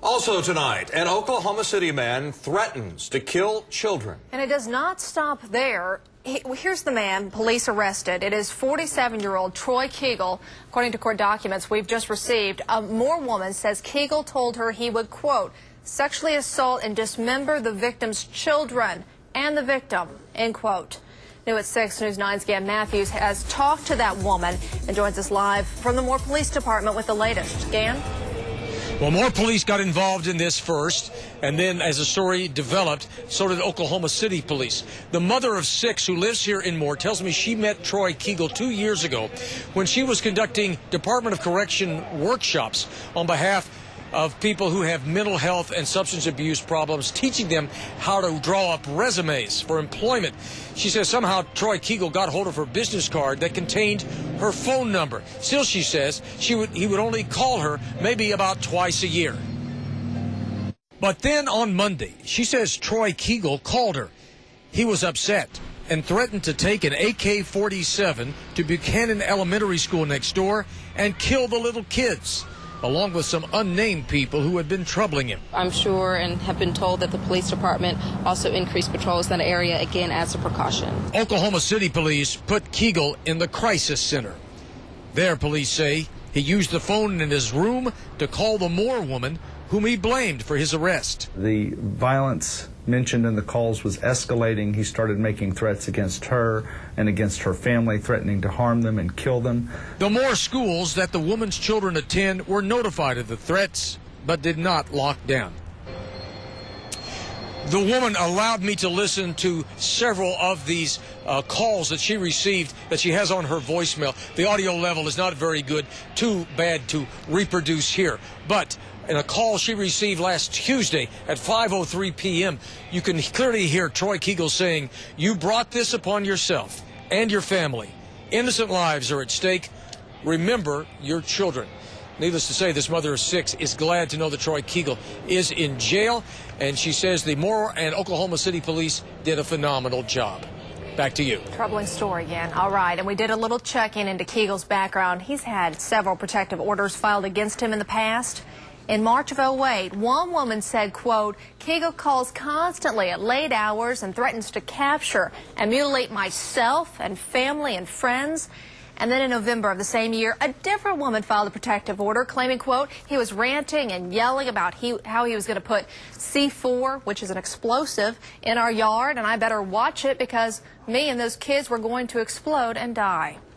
Also tonight, an Oklahoma City man threatens to kill children. And it does not stop there. Here's the man police arrested. It is 47-year-old Troy Kegel. According to court documents we've just received, a Moore woman says Kegel told her he would, quote, sexually assault and dismember the victim's children and the victim, end quote. New at 6 News 9's Gan Matthews has talked to that woman and joins us live from the Moore Police Department with the latest. Gan? Well, Moore police got involved in this first, and then as the story developed, so did Oklahoma City police. The mother of 6 who lives here in Moore tells me she met Troy Kegel 2 years ago when she was conducting Department of Correction workshops on behalf of people who have mental health and substance abuse problems, teaching them how to draw up resumes for employment. She says somehow Troy Kegel got hold of her business card that contained her phone number. Still, she says he would only call her maybe about twice a year. But then on Monday, she says Troy Kegel called her. He was upset and threatened to take an AK-47 to Buchanan Elementary School next door and kill the little kids, along with some unnamed people who had been troubling him. I'm sure and have been told that the police department also increased patrols in that area, again, as a precaution. Oklahoma City police put Kegel in the crisis center. There, police say, he used the phone in his room to call the Moore woman, whom he blamed for his arrest. The violence mentioned in the calls was escalating. He started making threats against her and against her family, threatening to harm them and kill them. The Moore schools that the woman's children attend were notified of the threats, but did not lock down. The woman allowed me to listen to several of these calls that she received that she has on her voicemail. The audio level is not very good, too bad to reproduce here. But in a call she received last Tuesday at 5:03 p.m., you can clearly hear Troy Kegel saying, "You brought this upon yourself and your family. Innocent lives are at stake. Remember your children." Needless to say, this mother of 6 is glad to know that Troy Kegel is in jail, and she says the Moore and Oklahoma City police did a phenomenal job. Back to you. Troubling story again. All right, and we did a little check-in into Kegel's background. He's had several protective orders filed against him in the past. In March of 2008, one woman said, quote, Kegel calls constantly at late hours and threatens to capture and mutilate myself and family and friends. And then in November of the same year, a different woman filed a protective order claiming, quote, he was ranting and yelling about how he was going to put C4, which is an explosive, in our yard, and I better watch it because me and those kids were going to explode and die.